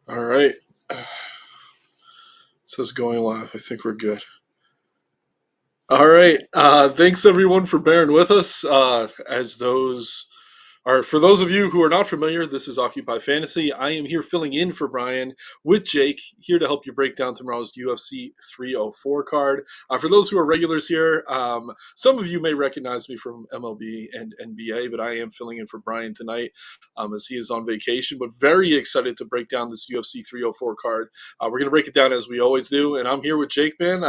All right. It says going live. I think we're good. All right. Thanks everyone for bearing with us. As those are for those of you who are not familiar, this is Occupy Fantasy. I am here filling in for Brian with Jake, here to help you break down tomorrow's UFC 304 card. For those who are regulars here, some of you may recognize me from MLB and NBA, but I am filling in for Brian tonight as he is on vacation. But very excited to break down this UFC 304 card. We're going to break it down as we always do, and I'm here with Jake, man.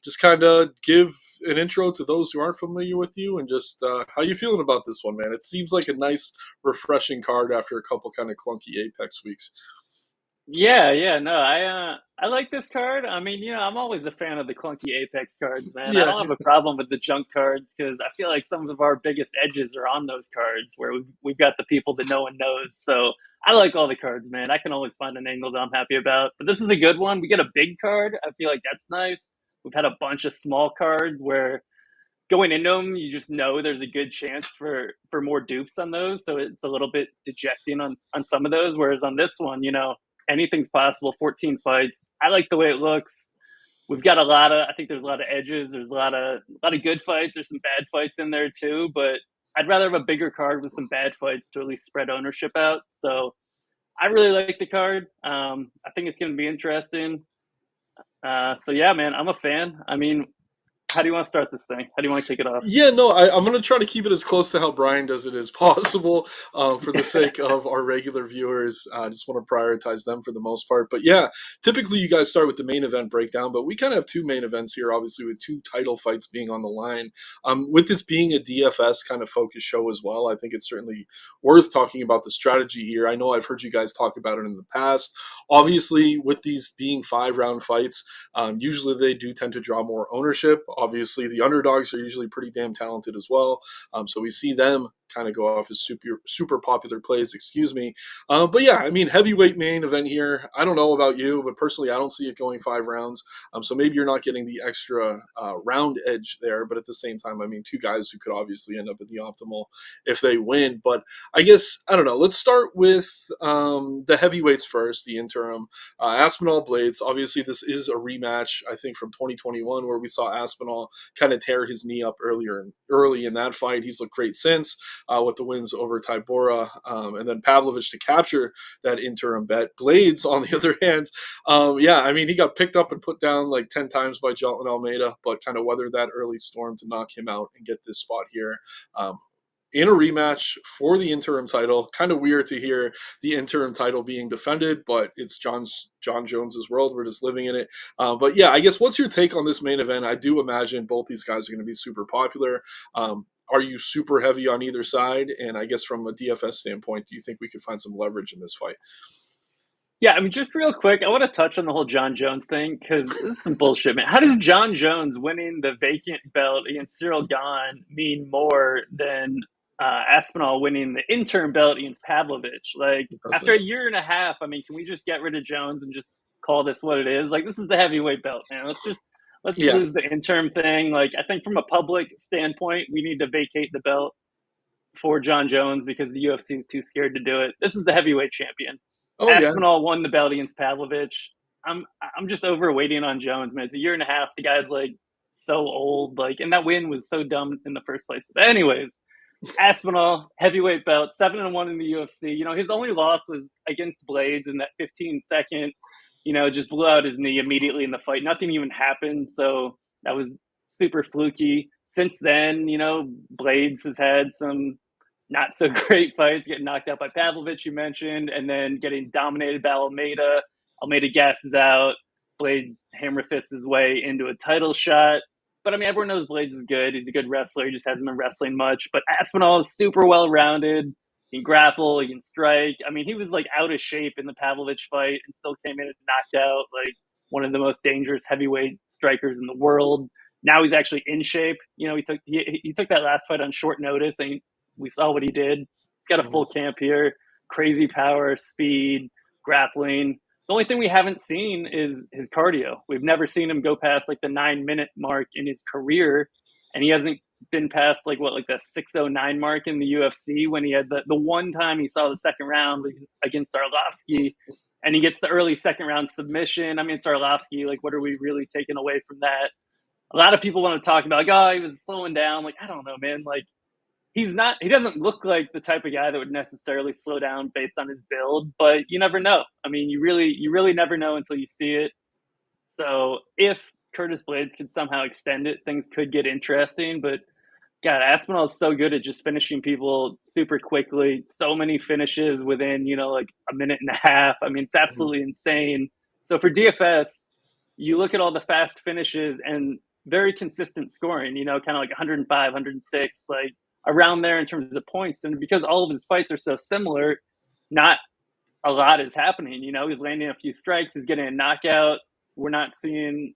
Just kind of give an intro to those who aren't familiar with you and just how you feeling about this one, man. It seems like a nice, refreshing card after a couple kind of clunky Apex weeks. No, I like this card. I mean, I'm always a fan of the clunky Apex cards, man. I Yeah, don't have a problem with the junk cards because I feel like some of our biggest edges are on those cards where we've got the people that no one knows. So I like all the cards, man. I can always find an angle that I'm happy about. But this is a good one. We get a big card. I feel like that's nice. We've had a bunch of small cards where going into them, you just know there's a good chance for more dupes on those. So it's a little bit dejecting on some of those. Whereas on this one, anything's possible. 14 fights. I like the way it looks. We've got a lot of. I think there's a lot of edges. There's a lot of good fights. There's some bad fights in there too. But I'd rather have a bigger card with some bad fights to at least spread ownership out. So I really like the card. I think it's going to be interesting. So yeah, man, I'm a fan. I mean, how do you want to start this thing? How do you want to kick it off? Yeah, no, I'm going to try to keep it as close to how Brian does it as possible for the sake of our regular viewers. I just want to prioritize them for the most part. But yeah, typically you guys start with the main event breakdown, but we kind of have two main events here, obviously, with two title fights being on the line. With this being a DFS kind of focus show as well, I think it's certainly worth talking about the strategy here. I know I've heard you guys talk about it in the past. Obviously, with these being 5 round fights, usually they do tend to draw more ownership. Obviously, the underdogs are usually pretty damn talented as well. So we see them kind of go off as super popular plays, excuse me. But yeah, I mean, heavyweight main event here. I don't know about you, but personally, I don't see it going 5 rounds. So maybe you're not getting the extra round edge there. But at the same time, I mean, two guys who could obviously end up at the optimal if they win. But I guess, I don't know. Let's start with the heavyweights first, the interim. Aspinall Blaydes. Obviously, this is a rematch, I think, from 2021, where we saw Aspinall kind of tear his knee up early in that fight. He's looked great since with the wins over Tybura, and then Pavlovich to capture that interim bet. Blaydes, on the other hand, yeah, I mean, he got picked up and put down like 10 times by Jotlin Almeida, but kind of weathered that early storm to knock him out and get this spot here. In a rematch for the interim title. Kind of weird to hear the interim title being defended, but it's Jon Jones's world. We're just living in it. But yeah, I guess what's your take on this main event? I do imagine both these guys are going to be super popular. Are you super heavy on either side? And I guess from a DFS standpoint, do you think we could find some leverage in this fight? Yeah, I mean, just real quick, I want to touch on the whole John Jones thing because this is some bullshit, man. How does John Jones winning the vacant belt against Cyril Gahn mean more than Aspinall winning the interim belt against Pavlovich? Like, after a year and a half, I mean, can we just get rid of Jones and just call this what it is? Like, this is the heavyweight belt, man. Let's Yeah. lose the interim thing. Like, I think from a public standpoint, we need to vacate the belt for John Jones because the UFC is too scared to do it. This is the heavyweight champion. Oh yeah. Aspinall won the belt against Pavlovich. I'm just overweighting on Jones, man. It's a year and a half. The guy's like so old, like, and that win was so dumb in the first place. But anyways, Aspinall, heavyweight belt, 7-1 in the UFC. His only loss was against Blaydes in that 15-second. Just blew out his knee immediately in the fight. Nothing even happened, so that was super fluky. Since then, Blaydes has had some not so great fights, getting knocked out by Pavlovich, you mentioned, and then getting dominated by Almeida. Almeida gasses out. Blaydes hammer fists his way into a title shot. But I mean, everyone knows Blaydes is good. He's a good wrestler. He just hasn't been wrestling much. But Aspinall is super well rounded. He can grapple. He can strike. I mean, he was like out of shape in the Pavlovich fight and still came in and knocked out like one of the most dangerous heavyweight strikers in the world. Now he's actually in shape. He took that last fight on short notice, and we saw what he did. He's got a full camp here. Crazy power, speed, grappling. The only thing we haven't seen is his cardio. We've never seen him go past like the 9-minute mark in his career, and he hasn't been past like the 6:09 mark in the UFC when he had the one time he saw the second round against Arlovsky. and he gets the early second round submission. I mean, it's Arlovsky. Like, what are we really taking away from that? A lot of people want to talk about, like, oh, he was slowing down. Like, I don't know, man. Like, he's not, he doesn't look like the type of guy that would necessarily slow down based on his build, but you never know. I mean, you really never know until you see it. So if Curtis Blaydes could somehow extend it, things could get interesting. But God, Aspinall is so good at just finishing people super quickly. So many finishes within, like a minute and a half. I mean, it's absolutely insane. So for DFS, you look at all the fast finishes and very consistent scoring, kind of like 105, 106, like around there in terms of points. And because all of his fights are so similar, not a lot is happening. He's landing a few strikes, he's getting a knockout. We're not seeing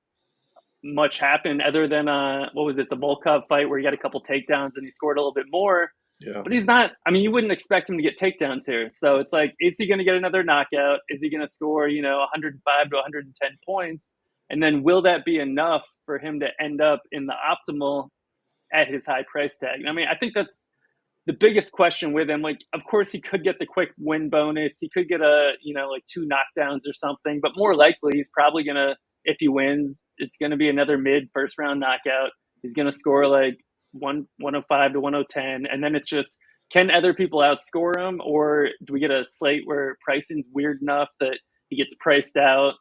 much happen other than what was it, the Volkov fight where he got a couple takedowns and he scored a little bit more. Yeah. But he's not, I mean, you wouldn't expect him to get takedowns here. So it's like, is he going to get another knockout? Is he going to score, 105 to 110 points? And then will that be enough for him to end up in the optimal at his high price tag? I mean, I think that's the biggest question with him. Like, of course, he could get the quick win bonus. He could get like 2 knockdowns or something. But more likely, he's probably going to, if he wins, it's going to be another mid first round knockout. He's going to score like 105 to 110. And then it's just, can other people outscore him? Or do we get a slate where pricing's weird enough that he gets priced out?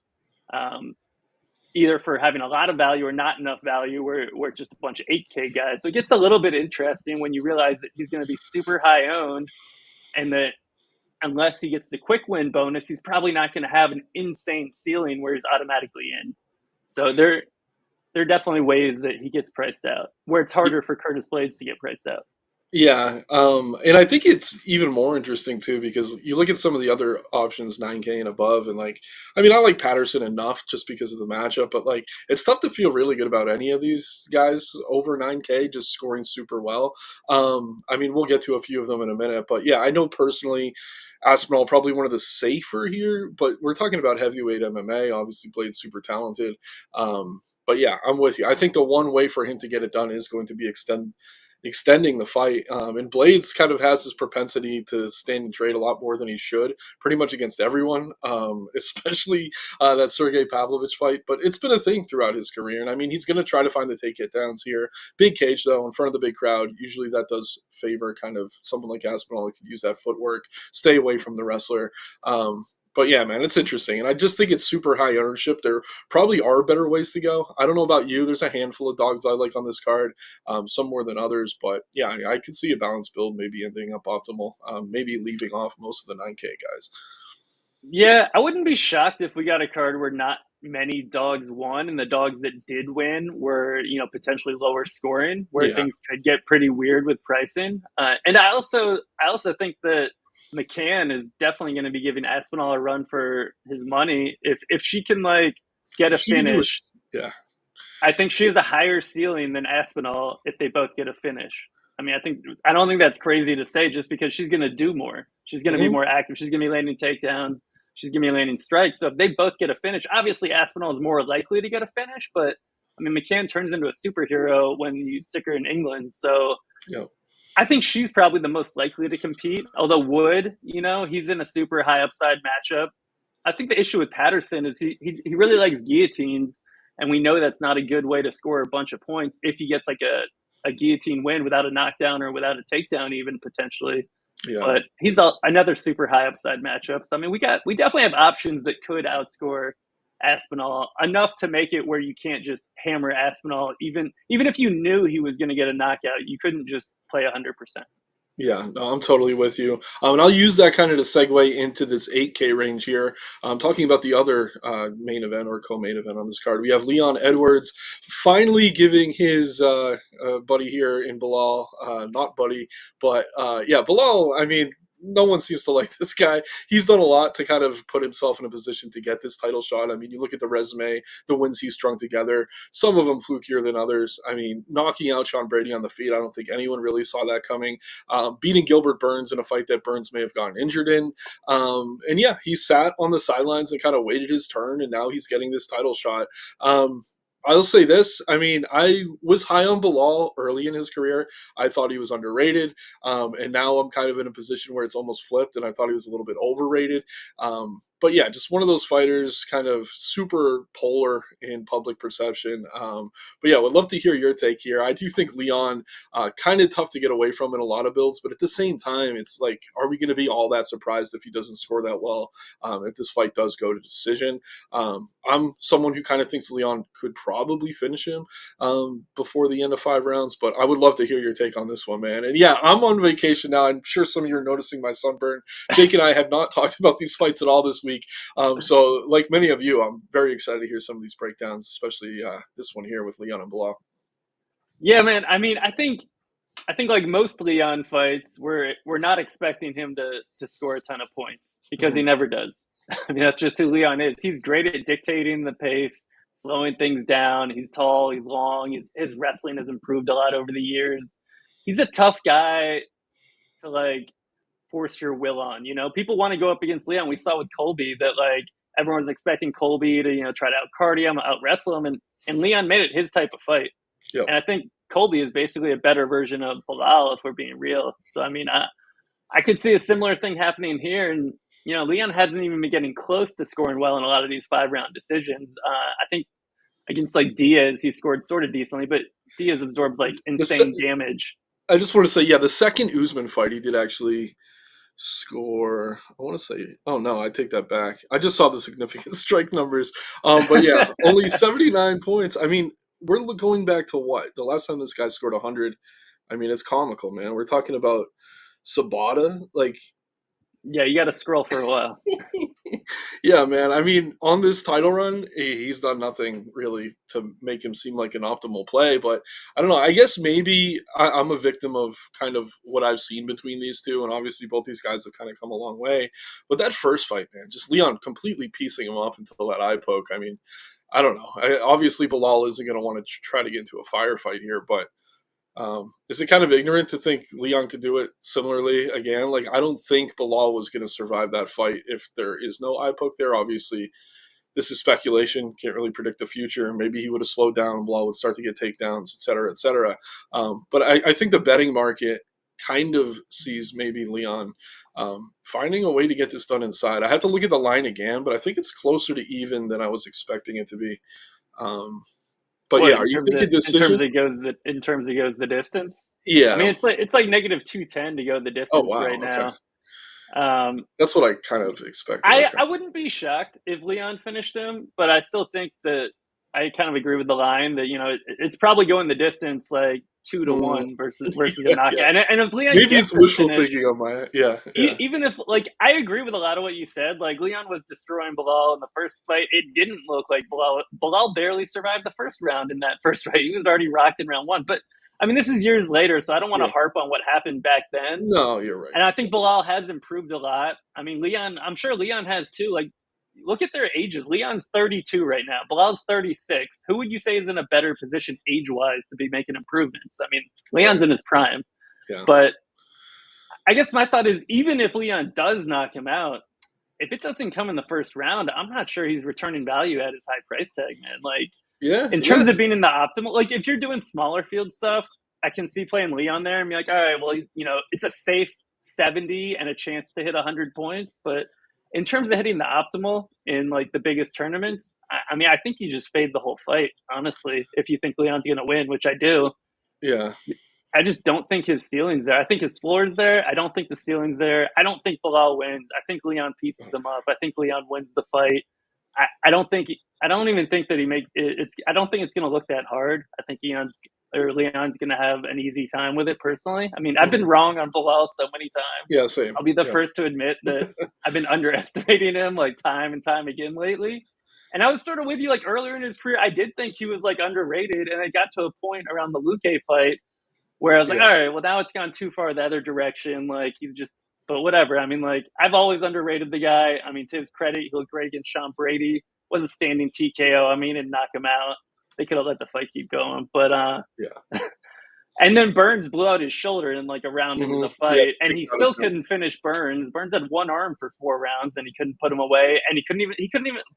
Either for having a lot of value or not enough value, where it's just a bunch of 8K guys. So it gets a little bit interesting when you realize that he's going to be super high owned, and that unless he gets the quick win bonus, he's probably not going to have an insane ceiling where he's automatically in. So there are definitely ways that he gets priced out, where it's harder for Curtis Blaydes to get priced out. Yeah, and I think it's even more interesting too because you look at some of the other options, 9K and above, and I mean, I like Patterson enough just because of the matchup, but it's tough to feel really good about any of these guys over 9K just scoring super well. I mean, we'll get to a few of them in a minute, but yeah, I know personally, Aspinall probably one of the safer here, but we're talking about heavyweight MMA. Obviously, played super talented, but yeah, I'm with you. I think the one way for him to get it done is going to be extending the fight. And Blaydes kind of has this propensity to stand and trade a lot more than he should, pretty much against everyone, especially that Sergey Pavlovich fight. But it's been a thing throughout his career. And I mean, he's going to try to find the take hit downs here. Big cage, though, in front of the big crowd. Usually that does favor kind of someone like Aspinall who could use that footwork, stay away from the wrestler. But yeah, man, it's interesting. And I just think it's super high ownership. There probably are better ways to go. I don't know about you. There's a handful of dogs I like on this card, some more than others. But yeah, I could see a balanced build maybe ending up optimal, maybe leaving off most of the 9K guys. Yeah, I wouldn't be shocked if we got a card where not many dogs won, and the dogs that did win were, potentially lower scoring, where Yeah. things could get pretty weird with pricing. And I also think that McCann is definitely going to be giving Aspinall a run for his money if she can get a If she can do it, finish. yeah. I think she has a higher ceiling than Aspinall if they both get a finish. I mean, I don't think that's crazy to say just because she's going to do more. She's going to be more active. She's going to be landing takedowns. She's going to be landing strikes. So if they both get a finish, obviously Aspinall is more likely to get a finish. But I mean, McCann turns into a superhero when you stick her in England. So Yeah. I think she's probably the most likely to compete. Although Wood, he's in a super high upside matchup. I think the issue with Patterson is he really likes guillotines, and we know that's not a good way to score a bunch of points if he gets a guillotine win without a knockdown or without a takedown even potentially. Yeah. But he's another super high upside matchup. So I mean, we definitely have options that could outscore Aspinall enough to make it where you can't just hammer Aspinall. Even if you knew he was going to get a knockout, you couldn't just play 100%. Yeah, no, I'm totally with you. And I'll use that kind of to segue into this 8K range here. I'm talking about the other main event or co-main event on this card. We have Leon Edwards finally giving his buddy here in Belal, not buddy, but yeah, Belal, I mean, no one seems to like this guy. He's done a lot to kind of put himself in a position to get this title shot. I mean, you look at the resume, the wins he's strung together, some of them flukier than others. I mean, knocking out Sean Brady on the feet, I don't think anyone really saw that coming. Beating Gilbert Burns in a fight that Burns may have gotten injured in. And yeah, he sat on the sidelines and kind of waited his turn, and now he's getting this title shot. I'll say this. I mean, I was high on Belal early in his career. I thought he was underrated. And now I'm kind of in a position where it's almost flipped, and I thought he was a little bit overrated. But yeah, just one of those fighters, kind of super polar in public perception. But yeah, would love to hear your take here. I do think Leon, kind of tough to get away from in a lot of builds, but at the same time, it's like, are we going to be all that surprised if he doesn't score that well? If this fight does go to decision, I'm someone who kind of thinks Leon could probably finish him before the end of 5 rounds, but I would love to hear your take on this one, man. And yeah, I'm on vacation now. I'm sure some of you are noticing my sunburn. Jake and I have not talked about these fights at all this week. So like many of you, I'm very excited to hear some of these breakdowns, especially this one here with Leon and Belal. Yeah, man. I mean, I think like most Leon fights, we're not expecting him to score a ton of points because he never does. I mean, that's just who Leon is. He's great at dictating the pace, slowing things down. He's tall, he's long. His wrestling has improved a lot over the years. He's a tough guy to like force your will on. You know, people want to go up against Leon. We saw with Colby that like everyone was expecting Colby to try to out cardio him, out wrestle him, and Leon made it his type of fight. Yep. And I think Colby is basically a better version of Belal, if we're being real. So I mean, I could see a similar thing happening here. And Leon hasn't even been getting close to scoring well in a lot of these 5-round decisions. I think against like Diaz, he scored sort of decently, but Diaz absorbed like insane damage. I just want to say, yeah, the second Usman fight, he did actually score. I want to say, oh no, I take that back. I just saw the significant strike numbers. But yeah, only 79 points. I mean, we're going back to what? The last time this guy scored 100. I mean, it's comical, man. We're talking about Sabata. Like, yeah, you got to scroll for a while. Yeah, man. I mean, on this title run, he's done nothing really to make him seem like an optimal play. But I don't know. I guess maybe I'm a victim of kind of what I've seen between these two. And obviously, both these guys have kind of come a long way. But that first fight, man, just Leon completely piecing him off until that eye poke. I mean, I don't know. Obviously, Belal isn't going to want to try to get into a firefight here. But is it kind of ignorant to think Leon could do it similarly again? Like, I don't think Belal was going to survive that fight if there is no eye poke there. Obviously, this is speculation. Can't really predict the future. Maybe he would have slowed down and Belal would start to get takedowns, et cetera, et cetera. But I think the betting market kind of sees maybe Leon finding a way to get this done inside. I have to look at the line again, but I think it's closer to even than I was expecting it to be. But What, yeah, are you thinking decision? in terms it goes the distance? Yeah. I mean, it's like negative 210 to go the Oh distance wow. right now. Okay. That's what I kind of expected. I wouldn't be shocked if Leon finished him, but I still think that I kind of agree with the line that it's probably going the distance like 2-1 versus a knockout. Yeah. And if Leon maybe it's wishful thinking on my even if like I agree with a lot of what you said, like Leon was destroying Belal in the first fight. It didn't look like Belal barely survived the first round in that first fight. He was already rocked in round 1, but. I mean, this is years later, so I don't want to harp on what happened back then. No, you're right. And I think Belal has improved a lot. I mean, Leon, I'm sure Leon has too. Like, look at their ages. Leon's 32 right now. Belal's 36. Who would you say is in a better position age-wise to be making improvements? I mean, Leon's in his prime. Yeah. But I guess my thought is, even if Leon does knock him out, if it doesn't come in the first round, I'm not sure he's returning value at his high price tag, man. Like, in terms of being in the optimal, like if you're doing smaller field stuff, I can see playing Leon there and be like, all right, well, it's a safe 70 and a chance to hit 100 points. But in terms of hitting the optimal in like the biggest tournaments, I mean, I think you just fade the whole fight, honestly, if you think Leon's going to win, which I do. Yeah. I just don't think his ceiling's there. I think his floor's there. I don't think the ceiling's there. I don't think Belal wins. I think Leon pieces him up. I think Leon wins the fight. I don't even think that he makes it. I don't think it's going to look that hard. I think Leon's going to have an easy time with it personally. I mean, I've been wrong on Belal so many times. Yeah, same. I'll be the first to admit that I've been underestimating him like time and time again lately. And I was sort of with you like earlier in his career. I did think he was like underrated, and it got to a point around the Luque fight where I was like, all right, well now it's gone too far the other direction. Like he's just. But whatever. I mean, like, I've always underrated the guy. I mean, to his credit, he looked great against Sean Brady. Was a standing TKO. I mean, and knock him out. They could have let the fight keep going. But, and then Burns blew out his shoulder in, like, a round into the fight. And he still couldn't finish Burns. Burns had one arm for 4 rounds, and he couldn't put him away. And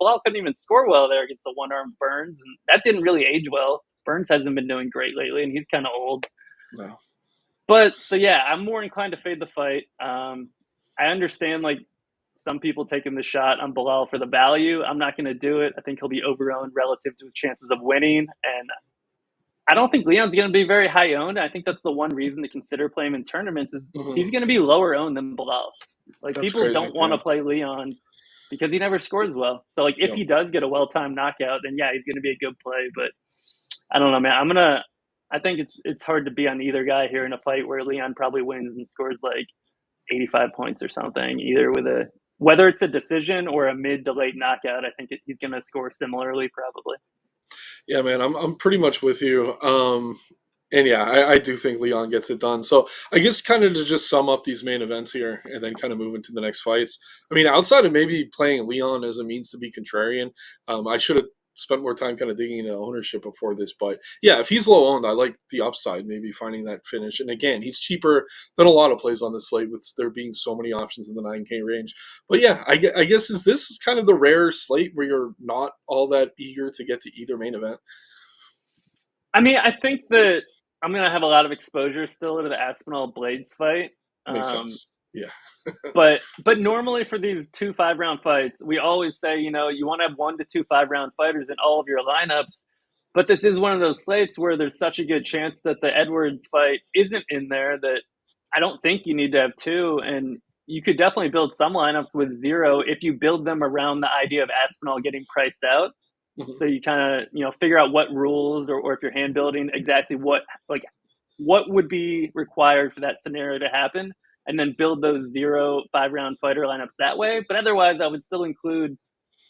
Belal couldn't even score well there against the one-armed Burns. And that didn't really age well. Burns hasn't been doing great lately, and he's kind of old. No. But so yeah, I'm more inclined to fade the fight. I understand like some people taking the shot on Belal for the value. I'm not going to do it. I think he'll be overowned relative to his chances of winning. And I don't think Leon's going to be very high owned. I think that's the one reason to consider playing him in tournaments is Hmm. he's going to be lower owned than Belal. Like That's people crazy. don't want Yeah. to play Leon because he never scores well. So like if Yep. he does get a well timed knockout, then yeah, he's going to be a good play. But I don't know, man. I think it's hard to be on either guy here in a fight where Leon probably wins and scores like 85 points or something, either with a whether it's a decision or a mid to late knockout. I think he's going to score similarly, probably. Yeah, man, I'm pretty much with you. And yeah, I do think Leon gets it done. So I guess kind of to just sum up these main events here and then kind of move into the next fights. I mean, outside of maybe playing Leon as a means to be contrarian, I should have spent more time kind of digging into ownership before this. But yeah, if he's low owned, I like the upside, maybe finding that finish. And again, he's cheaper than a lot of plays on the slate with there being so many options in the 9K range. But yeah, I guess is this kind of the rare slate where you're not all that eager to get to either main event? I mean, I think that I'm going to have a lot of exposure still to the Aspinall Blaydes fight. Makes Um, sense. Yeah. but normally for these 2 5 round fights, we always say, you want to have 1 to 2 5 round fighters in all of your lineups. But this is one of those slates where there's such a good chance that the Edwards fight isn't in there that I don't think you need to have two. And you could definitely build some lineups with zero if you build them around the idea of Aspinall getting priced out. Mhm. So you kind of figure out what rules or if you're hand building exactly what would be required for that scenario to happen, and then build those 0 5 round fighter lineups that way. But otherwise, I would still include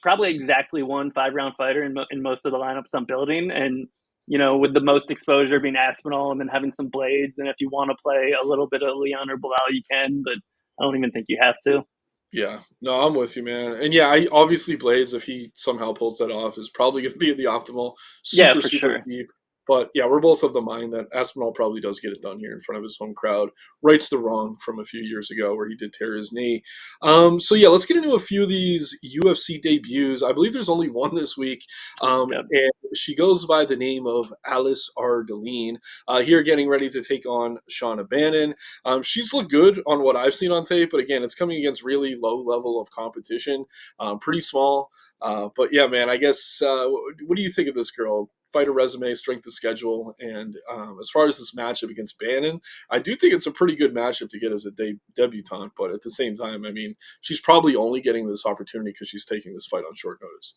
probably exactly 1 5 round fighter in most of the lineups I'm building, and with the most exposure being Aspinall, and then having some Blades. And if you want to play a little bit of Leon or Bilal, you can, but I don't even think you have to. Yeah, no, I'm with you, man. And yeah, I obviously Blades, if he somehow pulls that off, is probably going to be in the optimal, Yeah, super, for super sure. deep. But yeah, we're both of the mind that Aspinall probably does get it done here in front of his home crowd. Rights the wrong from a few years ago where he did tear his knee. So yeah, let's get into a few of these UFC debuts. I believe there's only one this week, Yep. and she goes by the name of Alice Ardeline. Here, getting ready to take on Shauna Bannon. She's looked good on what I've seen on tape, but again, it's coming against really low level of competition, pretty small. But yeah, man, I guess what do you think of this girl? Fighter resume, strength of schedule, and as far as this matchup against Bannon, I do think it's a pretty good matchup to get as a debutante. But at the same time, I mean, she's probably only getting this opportunity because she's taking this fight on short notice.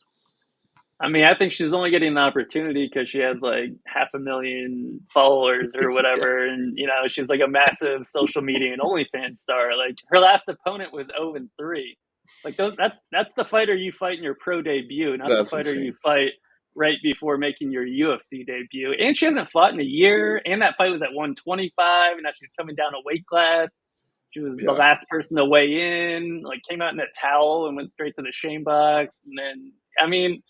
I mean, I think she's only getting the opportunity because she has like 500,000 followers or Yeah, whatever, and she's like a massive social media and OnlyFans star. Like her last opponent was 0-3. Like that's the fighter you fight in your pro debut, not the that's fighter you insane. fight right before making your UFC debut. And she hasn't fought in a year, and that fight was at 125, and now she's coming down a weight class. She was the Yeah, last person to weigh in, like came out in a towel and went straight to the shame box, and then I mean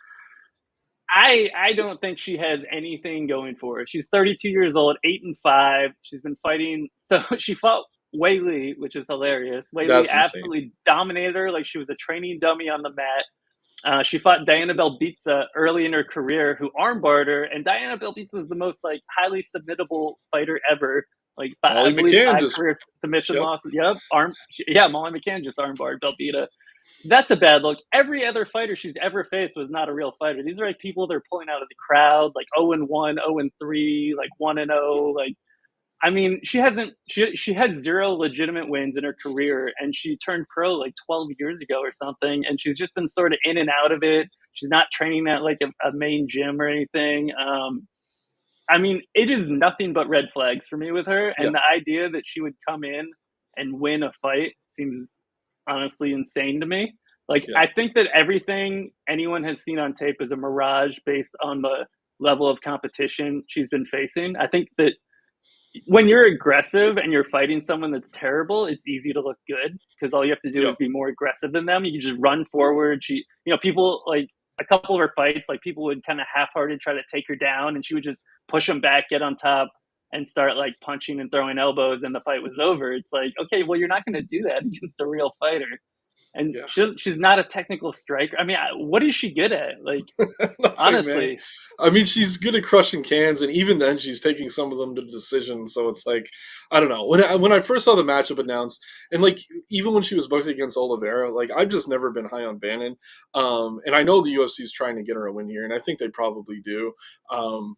I don't think she has anything going for her. She's 32 years old, 8-5. She's been fighting. So she fought Wei Li, which is hilarious. Wei Li that's insane. absolutely dominated her like she was a training dummy on the mat. She fought Diana Belbitsa early in her career, who armbarred her, and Diana Belbitsa is the most like highly submittable fighter ever. Like I Molly believe McCann 5 just, career submission yep, losses. Yep, yeah, Molly McCann just armbarred Belbita. So that's a bad look. Every other fighter she's ever faced was not a real fighter. These are like people they're pulling out of the crowd, like 0-1, 0-3, like 1-0. Like I mean, she had zero legitimate wins in her career, and she turned pro like 12 years ago or something, and she's just been sort of in and out of it. She's not training at like a main gym or anything. I mean, it is nothing but red flags for me with her, yeah, and the idea that she would come in and win a fight seems honestly insane to me. Like, yeah, I think that everything anyone has seen on tape is a mirage based on the level of competition she's been facing. I think that when you're aggressive and you're fighting someone that's terrible, it's easy to look good because all you have to do is yep. be more aggressive than them. You can just run forward. People like a couple of her fights, like people would kind of half-hearted try to take her down, and she would just push them back, get on top, and start like punching and throwing elbows, and the fight was over. It's like, okay, well, you're not going to do that against a real fighter. And Yeah. she's not a technical striker. I mean, what is she good at? Like, Nothing, man. honestly, I mean, she's good at crushing cans, and even then, she's taking some of them to decision. So it's like, I don't know. When I first saw the matchup announced, and like even when she was booked against Oliveira, like I've just never been high on Bannon. And I know the UFC is trying to get her a win here, and I think they probably do. Um,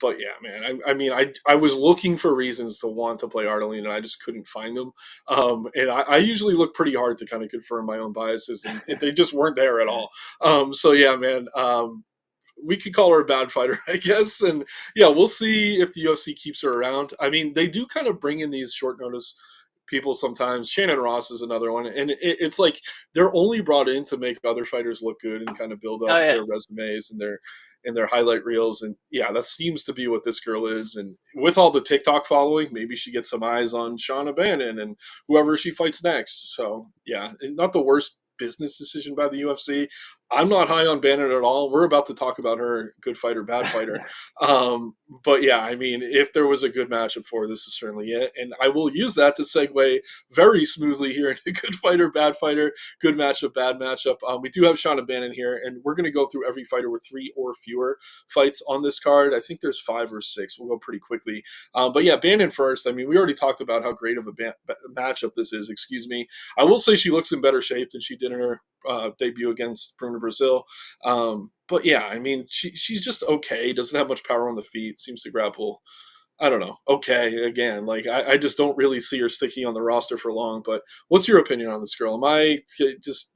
but yeah, man, I mean, I was looking for reasons to want to play Artelene, and I just couldn't find them. And I usually look pretty hard to kind of confirm my own biases, and they just weren't there at all. So yeah, man. We could call her a bad fighter, I guess. And yeah, we'll see if the UFC keeps her around. I mean, they do kind of bring in these short notice people sometimes. Shannon Ross is another one, and it's like they're only brought in to make other fighters look good and kind of build oh up yeah, their resumes and their highlight reels. And yeah, that seems to be what this girl is. And with all the TikTok following, maybe she gets some eyes on Shauna Bannon and whoever she fights next. So yeah, not the worst business decision by the UFC. I'm not high on Bannon at all. We're about to talk about her, good fighter, bad fighter. But yeah, I mean, if there was a good matchup for her, this is certainly it. And I will use that to segue very smoothly here into good fighter, bad fighter, good matchup, bad matchup. We do have Shauna Bannon here, and we're going to go through every fighter with 3 or fewer fights on this card. I think there's 5 or 6. We'll go pretty quickly. But yeah, Bannon first. I mean, we already talked about how great of a matchup this is. Excuse me. I will say she looks in better shape than she did in her debut against Bruna Brazil. But yeah, I mean, she's just okay. Doesn't have much power on the feet. Seems to grapple. I don't know. Okay, again, like I just don't really see her sticking on the roster for long. But what's your opinion on this girl? Am I just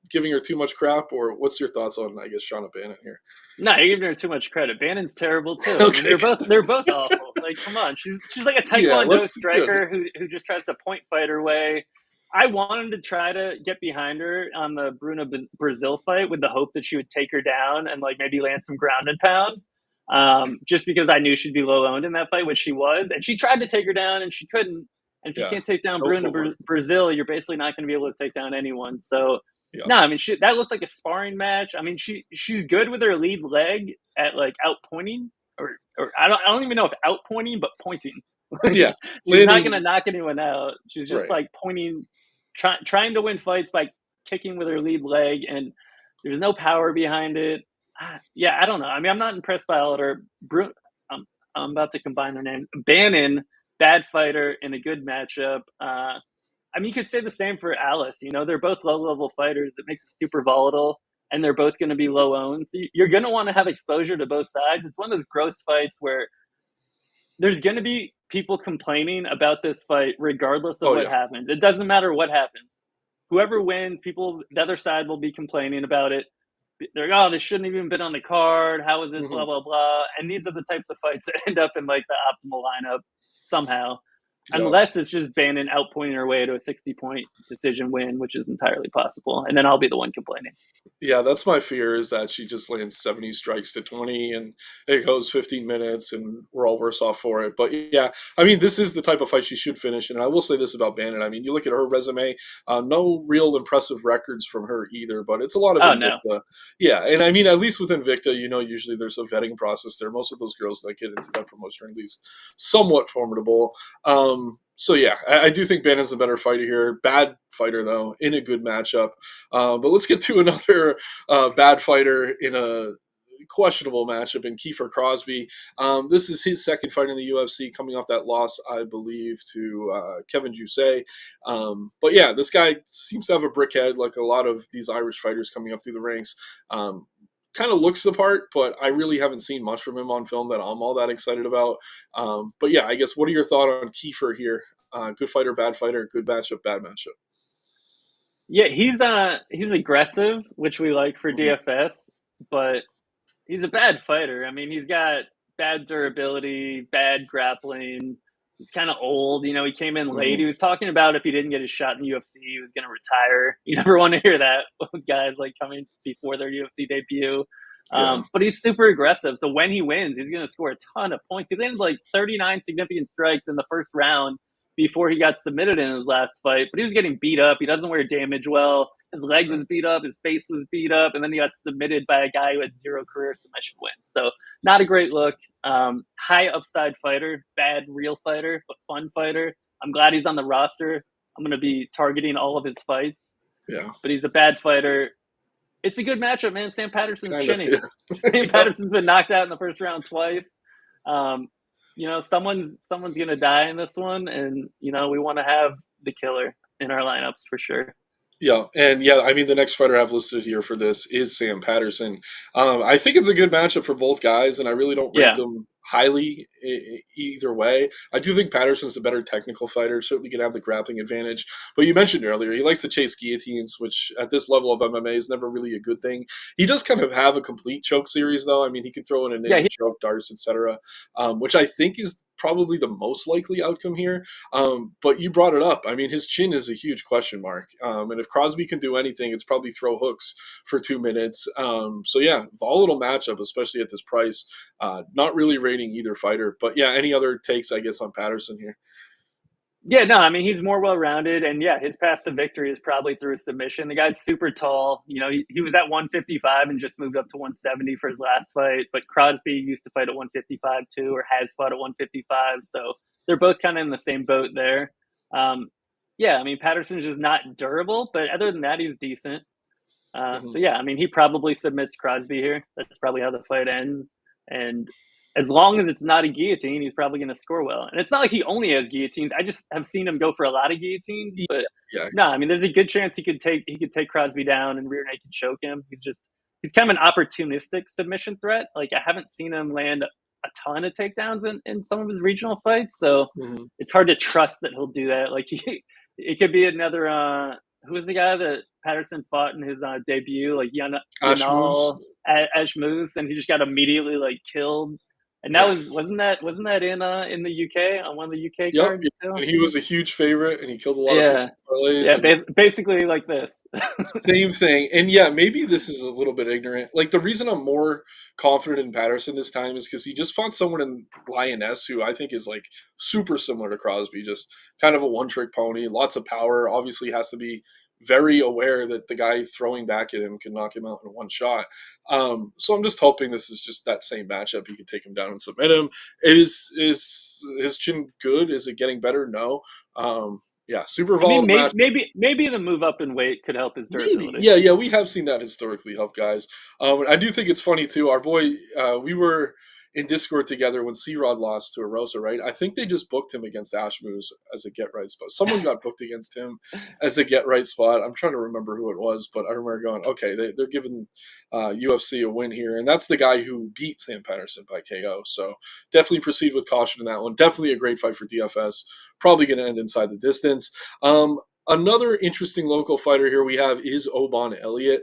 giving her too much crap, or what's your thoughts on, I guess, Shauna Bannon here? no, you're giving her too much credit. Bannon's terrible too. I mean, Okay, they're both awful. Like, come on, she's like a yeah, taekwondo let's good. striker who just tries to point fight her way. I wanted to try to get behind her on the Bruna Brazil fight with the hope that she would take her down and like maybe land some ground and pound. Just because I knew she'd be low owned in that fight, which she was, and she tried to take her down and she couldn't. And if you Yeah, can't take down no Bruna footwork. Brazil, you're basically not going to be able to take down anyone. So Yeah, no, I mean that looked like a sparring match. I mean she's good with her lead leg at like out pointing or I don't even know if out pointing but pointing. yeah, She's not landing gonna knock anyone out. She's just right. like pointing, trying to win fights by kicking with her lead leg, and there's no power behind it. Yeah, I don't know. I mean, I'm not impressed by all of her. I'm about to combine their names. Bannon, bad fighter in a good matchup. I mean, you could say the same for Alice. You know, they're both low level fighters. It makes it super volatile, and they're both going to be low owned. So you're going to want to have exposure to both sides. It's one of those gross fights where there's going to be people complaining about this fight regardless of Oh what yeah. happens. It doesn't matter what happens. Whoever wins, people, the other side will be complaining about it. They're like, oh, this shouldn't have even been on the card. How is this? Hmm. Blah, blah, blah. And these are the types of fights that end up in like the optimal lineup somehow, Yeah. unless it's just Bannon outpointing her way to a 60-point decision win, which is entirely possible. And then I'll be the one complaining. Yeah, that's my fear is that she just lands 70 strikes to 20 and it goes 15 minutes and we're all worse off for it. But yeah, I mean, this is the type of fight she should finish. And I will say this about Bannon. I mean, you look at her resume, no real impressive records from her either, but it's a lot of Oh, no. Invicta. Yeah. And I mean, at least with Invicta, you know, usually there's a vetting process there. Most of those girls that get into that promotion are at least somewhat formidable. So yeah, I do think Bannon's a better fighter here. Bad fighter though, in a good matchup. But let's get to another bad fighter in a questionable matchup in Kiefer Crosby. This is his second fight in the UFC, coming off that loss, I believe, to Kevin Jousset. But yeah, this guy seems to have a brick head, like a lot of these Irish fighters coming up through the ranks. Kind of looks the part, but I really haven't seen much from him on film that I'm all that excited about. But yeah, I guess what are your thoughts on Kiefer here? Good fighter, bad fighter, good matchup, bad matchup. Yeah, he's aggressive, which we like for Mm-hmm. DFS, but he's a bad fighter. I mean, he's got bad durability, bad grappling. He's kind of old. You know, he came in late. Mm-hmm. He was talking about if he didn't get his shot in UFC, he was going to retire. You never want to hear that guys like coming before their UFC debut. Yeah. But he's super aggressive. So when he wins, he's going to score a ton of points. He landed like 39 significant strikes in the first round before he got submitted in his last fight. But he was getting beat up. He doesn't wear damage well. His leg was beat up. His face was beat up. And then he got submitted by a guy who had 0 career submission wins. So not a great look. High upside fighter, bad real fighter, but fun fighter. I'm glad he's on the roster. I'm going to be targeting all of his fights. Yeah, but he's a bad fighter. It's a good matchup, man. Sam Patterson's kind of. chinny. Yeah. Sam Yep. Patterson's been knocked out in the first round twice. Um, someone's gonna die in this one, and we want to have the killer in our lineups for sure. Yeah, and yeah, I mean the next fighter I've listed here for this is Sam Patterson. I think it's a good matchup for both guys, and I really don't rate Yeah, them highly either way. I do think Patterson's the better technical fighter, certainly can have the grappling advantage. But you mentioned earlier he likes to chase guillotines, which at this level of MMA is never really a good thing. He does kind of have a complete choke series, though. I mean, he can throw in a yeah, ninja choke, darts, etc., which I think is probably the most likely outcome here. But you brought it up. I mean, his chin is a huge question mark. And if Crosby can do anything, it's probably throw hooks for 2 minutes. So yeah, volatile matchup, especially at this price. Not really rating either fighter, but yeah, any other takes, I guess, on Patterson here? yeah. No, I mean he's more well-rounded, and yeah, his path to victory is probably through a submission. The guy's super tall. He was at 155 and just moved up to 170 for his last fight. But Crosby used to fight at 155 too, or has fought at 155. So they're both kind of in the same boat there. Um, yeah, I mean Patterson's just not durable, but other than that, he's decent. So Mhm. yeah, I mean, he probably submits Crosby here. That's probably how the fight ends. And as long as it's not a guillotine, he's probably going to score well. And it's not like he only has guillotines. I just have seen him go for a lot of guillotines. Yeah, But yeah. no, I mean, there's a good chance he could take Crosby down and rear naked choke him. He's kind of an opportunistic submission threat. Like I haven't seen him land a ton of takedowns in some of his regional fights, so Mhm. it's hard to trust that he'll do that. Like it could be another. Who was the guy that Patterson fought in his debut? Like Ashmuz. Yanal Ashmoose, and he just got immediately like killed. And that Yeah. was wasn't that in the UK on one of the UK Yep. cards too? And he was a huge favorite, and he killed a lot of people Yeah, in parlays. yeah, And basically like this. same thing. And yeah, maybe this is a little bit ignorant. Like the reason I'm more confident in Patterson this time is because he just fought someone in Lioness who I think is like super similar to Crosby, just kind of a one trick pony, lots of power. Obviously, has to be very aware that the guy throwing back at him can knock him out in one shot. So I'm just hoping this is just that same matchup. He can take him down and submit him. Is his chin good? Is it getting better? No. Yeah, super I mean, volatile maybe match. maybe the move up in weight could help his Maybe, durability. yeah, yeah, we have seen that historically help guys. I do think it's funny too. Our boy, we were in Discord together when C Rod lost to Erosa, right? I think they just booked him against Ashmoose as a get right spot. Someone got booked against him as a get right spot. I'm trying to remember who it was, but I remember going, okay, they're giving UFC a win here, and that's the guy who beat Sam Patterson by KO. So definitely proceed with caution in that one. Definitely a great fight for DFS. Probably going to end inside the distance. Another interesting local fighter here we have is Oban Elliott.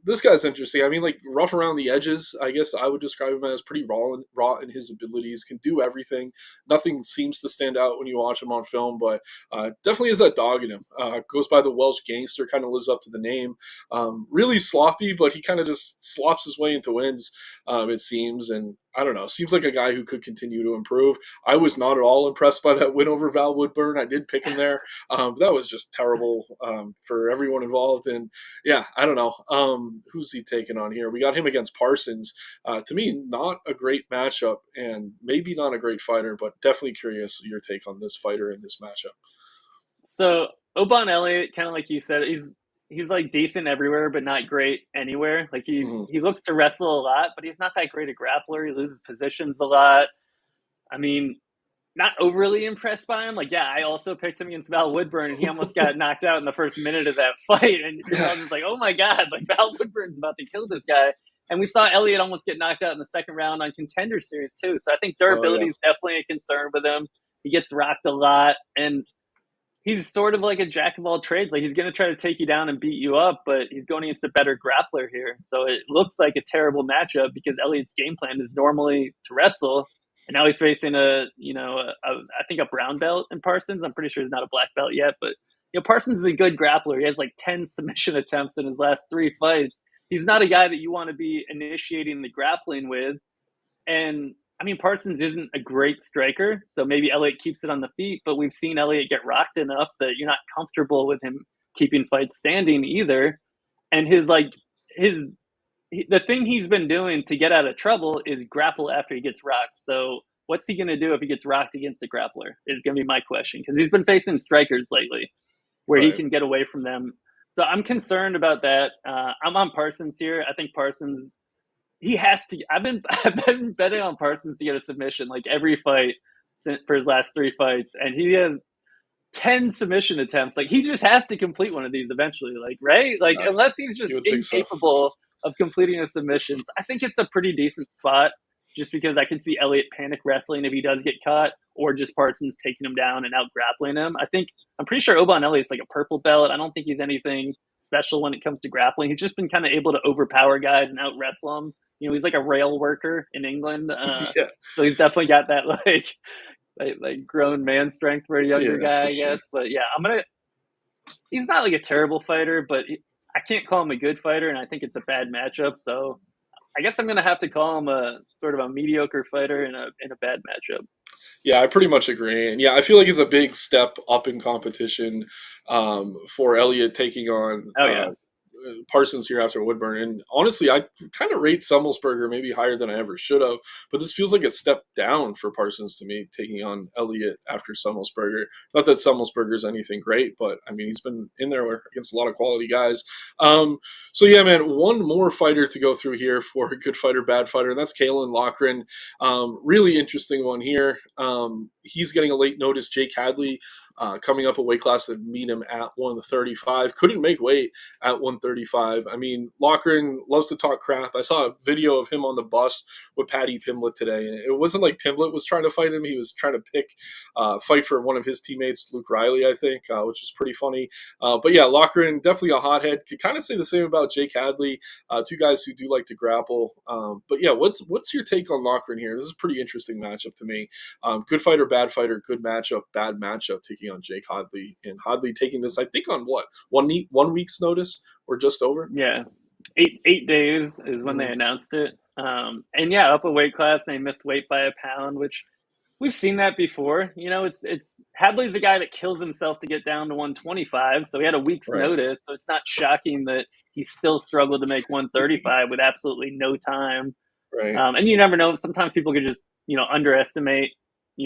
This guy's interesting. I mean, like rough around the edges. I guess I would describe him as pretty raw in his abilities. Can do everything. Nothing seems to stand out when you watch him on film, but definitely has that dog in him. Goes by the Welsh gangster. Kind of lives up to the name. Really sloppy, but he kind of just slops his way into wins. It seems, and I don't know. Seems like a guy who could continue to improve. I was not at all impressed by that win over Val Woodburn. I did pick him there. That was just terrible for everyone involved. And yeah, I don't know. Who's he taking on here? We got him against Parsons. To me, not a great matchup and maybe not a great fighter, but definitely curious your take on this fighter in this matchup. So Oban Elliott, kind of like you said, he's like decent everywhere, but not great anywhere. Like he Mm-hmm. he looks to wrestle a lot, but he's not that great a grappler. He loses positions a lot. I mean, not overly impressed by him. Like, yeah, I also picked him against Val Woodburn, and he almost got knocked out in the first minute of that fight. And you're all just like, oh my god, like Val Woodburn's about to kill this guy. And we saw Elliott almost get knocked out in the second round on Contender Series too. So I think Oh yeah. durability is definitely a concern with him. He gets rocked a lot, and he's sort of like a jack of all trades. Like he's going to try to take you down and beat you up, but he's going against a better grappler here. So it looks like a terrible matchup because Elliott's game plan is normally to wrestle, and now he's facing I think a brown belt in Parsons. I'm pretty sure he's not a black belt yet, but Parsons is a good grappler. He has like 10 submission attempts in his last 3 fights. He's not a guy that you want to be initiating the grappling with. And I mean, Parsons isn't a great striker, so maybe Elliott keeps it on the feet, but we've seen Elliott get rocked enough that you're not comfortable with him keeping fights standing either. And his the thing he's been doing to get out of trouble is grapple after he gets rocked. So what's he going to do if he gets rocked against a grappler is going to be my question, because he's been facing strikers lately where he Right. can get away from them. So I'm concerned about that. I'm on Parsons here. I think Parsons, he has to. I've been betting on Parsons to get a submission like every fight for his last 3 fights, and he has 10 submission attempts. Like he just has to complete one of these eventually. Like right, like Uh, unless he's just you would think so. incapable of completing a submission. So I think it's a pretty decent spot. Just because I can see Elliott panic wrestling if he does get caught, or just Parsons taking him down and out grappling him. I'm pretty sure Oban Elliott's like a purple belt. I don't think he's anything special when it comes to grappling. He's just been kind of able to overpower guys and out wrestle them. He's like a rail worker in England, Yeah, so he's definitely got that like grown man strength for a younger yeah, guy, for I sure. guess. But yeah, he's not like a terrible fighter, but I can't call him a good fighter, and I think it's a bad matchup. So I guess I'm gonna have to call him a sort of a mediocre fighter in a bad matchup. Yeah, I pretty much agree. And yeah, I feel like it's a big step up in competition for Elliott taking on Oh yeah, Parsons here after Woodburn. And honestly, I kind of rate Semmelsberger maybe higher than I ever should have. But this feels like a step down for Parsons to me, taking on Elliott after Semmelsberger. Not that Semmelsberger is anything great, but I mean, he's been in there against a lot of quality guys. So yeah, man, one more fighter to go through here for a good fighter, bad fighter, and that's Kalen Loughran. Really interesting one here. He's getting a late notice. Jake Hadley coming up a weight class to meet him at 135. Couldn't make weight at 135. I mean, Loughran loves to talk crap. I saw a video of him on the bus with Paddy Pimblett today, and it wasn't like Pimblett was trying to fight him. He was trying to fight for one of his teammates, Luke Riley, I think, which was pretty funny. But yeah, Loughran, definitely a hothead. Could kind of say the same about Jake Hadley, two guys who do like to grapple. But yeah, what's your take on Loughran here? This is a pretty interesting matchup to me. Good fighter, bad fighter, good matchup, bad matchup, taking on Jake Hadley. And Hadley taking this, I think, on what? 1 week's notice or just over? yeah. 8 days is when they Mm, announced it. And yeah, up a weight class, they missed weight by a pound, which we've seen that before. It's Hadley's a guy that kills himself to get down to 125, so he had a week's right, notice. So it's not shocking that he still struggled to make 135 with absolutely no time. right. And you never know. Sometimes people could just underestimate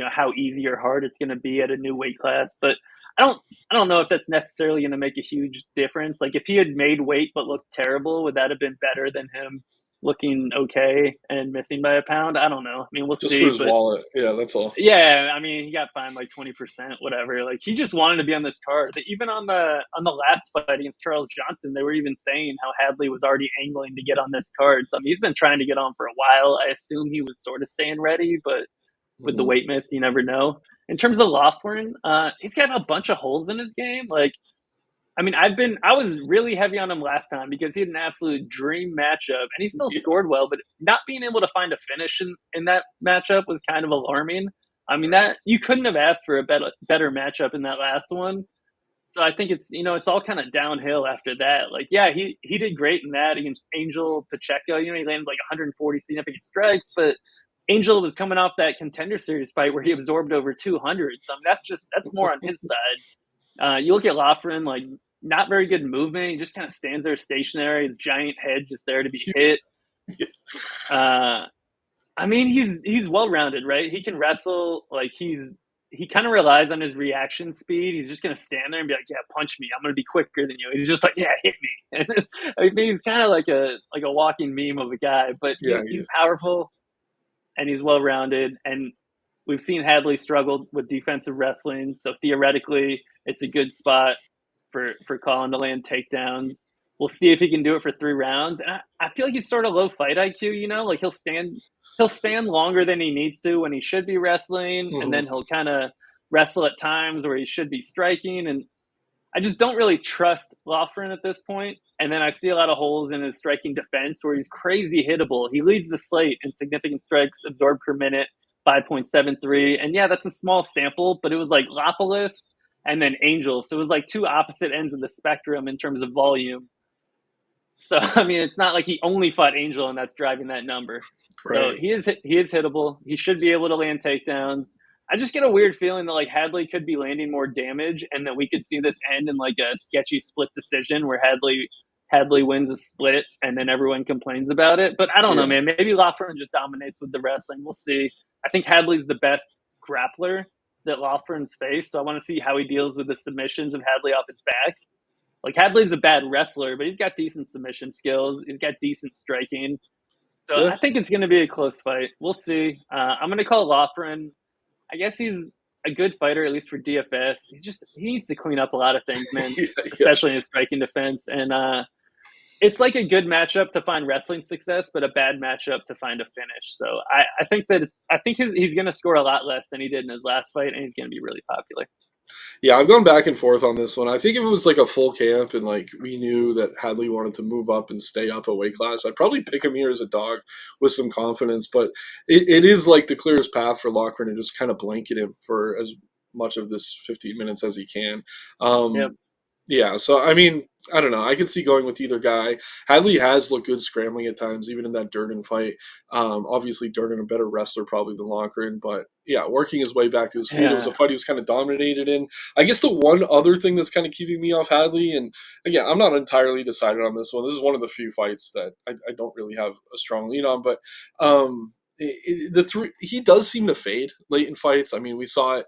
how easy or hard it's going to be at a new weight class. But I don't know if that's necessarily going to make a huge difference. Like if he had made weight but looked terrible, would that have been better than him looking okay and missing by a pound? I don't know. I mean, we'll Just for see. his But wallet. Yeah, that's all. yeah, I mean, he got fined like 20%, whatever. Like he just wanted to be on this card. Even on the last fight against Charles Johnson, they were even saying how Hadley was already angling to get on this card. So I mean, he's been trying to get on for a while. I assume he was sort of staying ready, but with the Hmm. weight miss, you never know. In terms of Loughran, he's got a bunch of holes in his game. Like, I mean, I was really heavy on him last time because he had an absolute dream matchup, and he still Yeah, scored well. But not being able to find a finish in that matchup was kind of alarming. I mean, right. that you couldn't have asked for a better matchup in that last one. So I think it's all kind of downhill after that. Like, yeah, he did great in that against Angel Pacheco. He landed like 140 significant strikes, but Angel was coming off that Contender Series fight where he absorbed over 200. So I mean, that's more on his side. You look at Loughran, like not very good movement. He just kind of stands there stationary, his giant head just there to be hit. Uh, I mean, he's well rounded, right? He can wrestle. Like he kind of relies on his reaction speed. He's just gonna stand there and be like, "Yeah, punch me. I'm gonna be quicker than you." He's just like, "Yeah, hit me." I mean, he's kind of like a walking meme of a guy, but Yeah, he he's is. powerful and he's well rounded. And we've seen Hadley struggled with defensive wrestling, so theoretically, it's a good spot for Colin to land takedowns. We'll see if he can do it for 3 rounds. And I feel like he's sort of low fight IQ, like he'll stand longer than he needs to when he should be wrestling, and Hmm. then he'll kind of wrestle at times where he should be striking. And I just don't really trust Loughran at this point. And then I see a lot of holes in his striking defense where he's crazy hittable. He leads the slate in significant strikes absorbed per minute, 5.73. And yeah, that's a small sample, but it was like Lopolis and then Angel. So it was like two opposite ends of the spectrum in terms of volume. So I mean, it's not like he only fought Angel and that's driving that number. So Right. he is hittable. He should be able to land takedowns. I just get a weird feeling that like Hadley could be landing more damage, and that we could see this end in like a sketchy split decision where Hadley wins a split, and then everyone complains about it. But I don't know, Yeah. man. Maybe Loughran just dominates with the wrestling. We'll see. I think Hadley's the best grappler that Loughran's faced, so I want to see how he deals with the submissions of Hadley off his back. Like Hadley's a bad wrestler, but he's got decent submission skills. He's got decent striking. So Yeah. I think it's going to be a close fight. We'll see. I'm going to call Loughran. I guess he's a good fighter, at least for DFS. He needs to clean up a lot of things, man, Yeah, yeah. especially in his striking defense. And it's like a good matchup to find wrestling success, but a bad matchup to find a finish. So I think that he's going to score a lot less than he did in his last fight, and he's going to be really popular. Yeah, I've gone back and forth on this one. I think if it was like a full camp and like we knew that Hadley wanted to move up and stay up a weight class, I'd probably pick him here as a dog with some confidence. But it is like the clearest path for Lochran to just kind of blanket him for as much of this 15 minutes as he can. Yep. Yeah, so I mean, I don't know. I could see going with either guy. Hadley has looked good scrambling at times, even in that Durden fight. Obviously, Durden a better wrestler probably than Lochran, but yeah, working his way back to his feet. It was Yeah. a fight he was kind of dominated in. I guess the one other thing that's kind of keeping me off Hadley, and again, I'm not entirely decided on this one. This is one of the few fights that I don't really have a strong lean on, but he does seem to fade late in fights. I mean, we saw it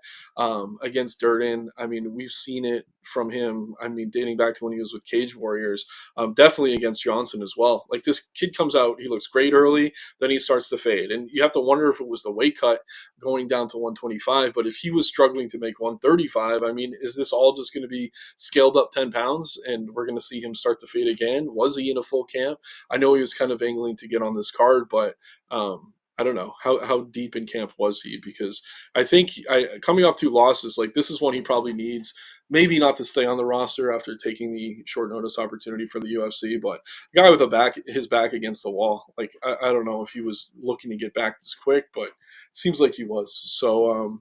against Durden. I mean, we've seen it from him. I mean, dating back to when he was with Cage Warriors, definitely against Johnson as well. Like this kid comes out, he looks great early, then he starts to fade, and you have to wonder if it was the weight cut going down to 125. But if he was struggling to make 135, I mean, is this all just going to be scaled up 10 pounds, and we're going to see him start to fade again? Was he in a full camp? I know he was kind of angling to get on this card, but I don't know how deep in camp was he, because I think coming off 2 losses, like this is one he probably needs. Maybe not to stay on the roster after taking the short notice opportunity for the UFC, but a guy with his back against the wall. Like I don't know if he was looking to get back this quick, but it seems like he was. So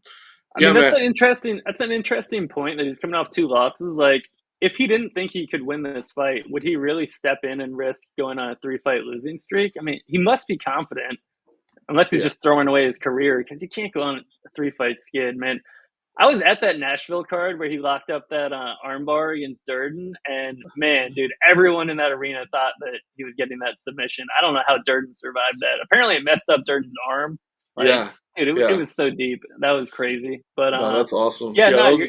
I yeah, mean, man. that's an interesting point that he's coming off 2 losses. Like, if he didn't think he could win this fight, would he really step in and risk going on a 3-fight losing streak? I mean, he must be confident, unless he's Yeah, just throwing away his career, because he can't go on a 3-fight skid, man. I was at that Nashville card where he locked up that armbar against Durden, and man, dude, everyone in that arena thought that he was getting that submission. I don't know how Durden survived that. Apparently, it messed up Durden's arm. Like, yeah, dude, it yeah. was so deep. That was crazy. But No, that's awesome. yeah, Yeah, that no, was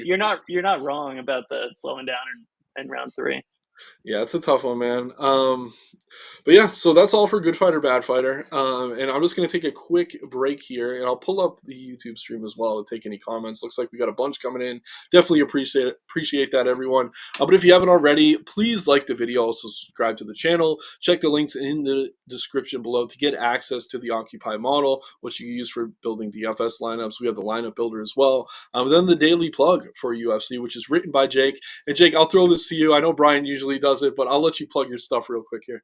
you're not wrong about the slowing down in round 3. yeah, it's a tough one, man. But yeah, so that's all for Good Fighter, Bad Fighter. And I'm just going to take a quick break here, and I'll pull up the YouTube stream as well to take any comments. Looks like we got a bunch coming in. Definitely appreciate that, everyone. But if you haven't already, please like the video. Also subscribe to the channel. Check the links in the description below to get access to the Occupy model, which you use for building DFS lineups. We have the lineup builder as well. Then the daily plug for UFC, which is written by Jake. And Jake, I'll throw this to you. I know Brian usually does it, but I'll let you plug your stuff real quick here.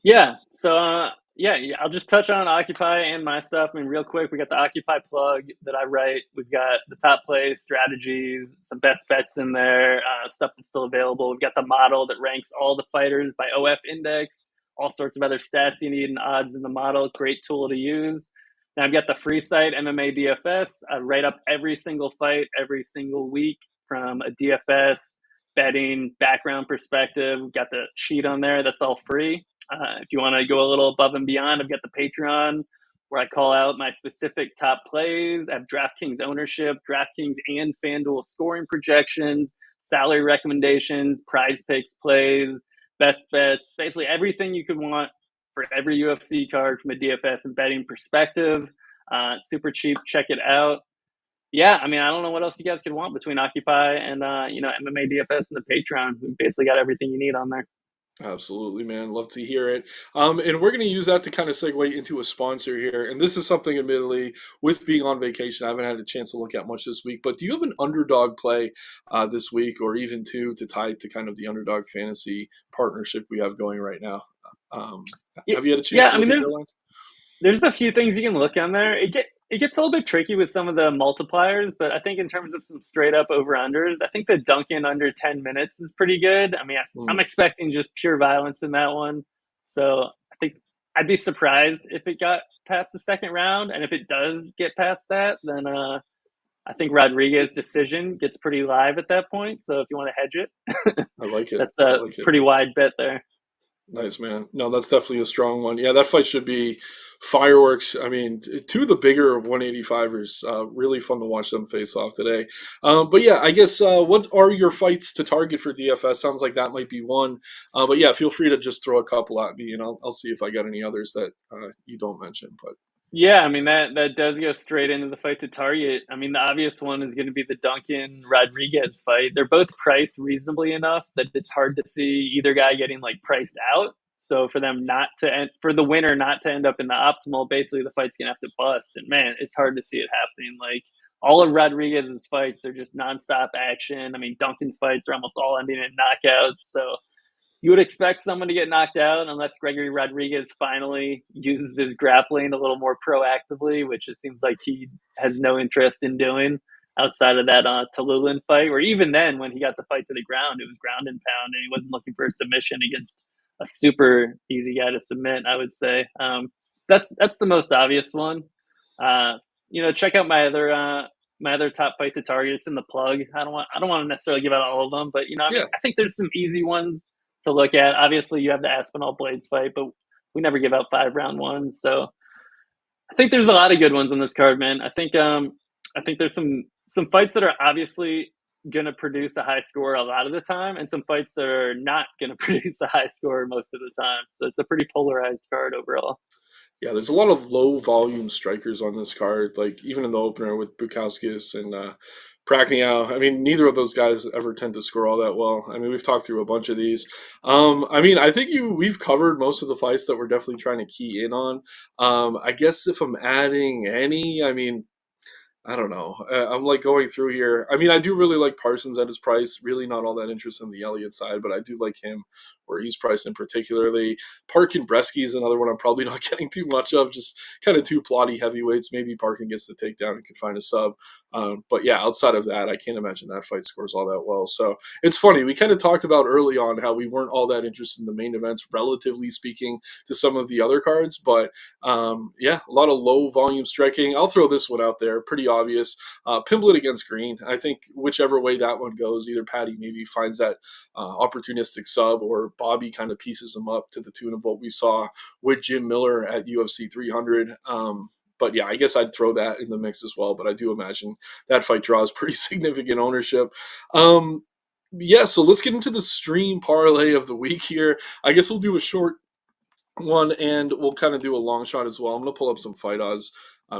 Yeah. So yeah, I'll just touch on Occupy and my stuff. I mean, real quick, we got the Occupy plug that I write. We've got the top plays, strategies, some best bets in there, stuff that's still available. We've got the model that ranks all the fighters by OF index, all sorts of other stats you need and odds in the model. Great tool to use. Now I've got the free site MMA DFS. I write up every single fight every single week from a DFS betting background perspective. We've got the sheet on there. That's all free. If you want to go a little above and beyond, I've got the Patreon where I call out my specific top plays. I have DraftKings ownership, DraftKings and FanDuel scoring projections, salary recommendations, prize picks plays, best bets, basically everything you could want for every UFC card from a DFS and betting perspective. Super cheap. Check it out. Yeah, I mean, I don't know what else you guys could want between Occupy and MMA DFS and the Patreon. We basically got everything you need on there. Absolutely, man. Love to hear it. And we're going to use that to kind of segue into a sponsor here. And this is something, admittedly, with being on vacation, I haven't had a chance to look at much this week. But do you have an underdog play this week, or even two, to tie to kind of the underdog fantasy partnership we have going right now? Um, Yeah, have you had a chance yeah. to I look mean, at your lines? there's a few things you can look on there. It gets a little bit tricky with some of the multipliers, but I think in terms of some straight up over unders, I think the Duncan under 10 minutes is pretty good. I mean, I'm expecting just pure violence in that one. So I think I'd be surprised if it got past the second round. And if it does get past that, then I think Rodriguez decision gets pretty live at that point. So if you want to hedge it, I like it. that's I a like it. pretty wide bet there. Nice, man. No, that's definitely a strong one. Yeah, that fight should be fireworks. I mean, two of the bigger 185ers. Really fun to watch them face off today. But yeah, I guess what are your fights to target for DFS? Sounds like that might be one. But yeah, feel free to just throw a couple at me, and I'll see if I got any others that you don't mention. But Yeah, I mean that does go straight into the fight to target. I mean, the obvious one is going to be the Duncan Rodriguez fight. They're both priced reasonably enough that it's hard to see either guy getting like priced out. So for them not to for the winner not to end up in the optimal, basically the fight's gonna have to bust. And man, it's hard to see it happening. Like all of Rodriguez's fights are just nonstop action. I mean, Duncan's fights are almost all ending in knockouts. So you would expect someone to get knocked out unless Gregory Rodriguez finally uses his grappling a little more proactively, which it seems like he has no interest in doing outside of that Tallulah fight. Or even then, when he got the fight to the ground, it was ground and pound, and he wasn't looking for a submission against a super easy guy to submit. I would say that's the most obvious one. Check out my other top fight to target. It's in the plug. I don't want to necessarily give out all of them, but yeah, I think there's some easy ones to look at. Obviously, you have the Aspinall Blaydes fight, but we never give out 5 round ones. So I think there's a lot of good ones on this card, man. I think there's some fights that are obviously going to produce a high score a lot of the time, and some fights that are not going to produce a high score most of the time. So it's a pretty polarized card overall. yeah. There's a lot of low volume strikers on this card. Like even in the opener with Bukowskis and Prakniau. I mean, neither of those guys ever tend to score all that well. I mean, we've talked through a bunch of these. I mean, I think we've covered most of the fights that we're definitely trying to key in on. I guess if I'm adding any, I mean, I don't know. I'm like going through here. I mean, I do really like Parsons at his price. Really not all that interested in the Elliott side, but I do like him where he's priced in particularly. Parkin Bresky is another one I'm probably not getting too much of. Just kind of two plotty heavyweights. Maybe Parkin gets the takedown and can find a sub. But yeah, outside of that, I can't imagine that fight scores all that well. So it's funny. We kind of talked about early on how we weren't all that interested in the main events, relatively speaking, to some of the other cards. But yeah, a lot of low volume striking. I'll throw this one out there. Pretty obvious. Pimblett against Green. I think whichever way that one goes, either Patty maybe finds that opportunistic sub or Bobby kind of pieces him up to the tune of what we saw with Jim Miller at UFC 300. But yeah, I guess I'd throw that in the mix as well. But I do imagine that fight draws pretty significant ownership. Yeah, so let's get into the stream parlay of the week here. I guess we'll do a short one and we'll kind of do a long shot as well. I'm going to pull up some fight odds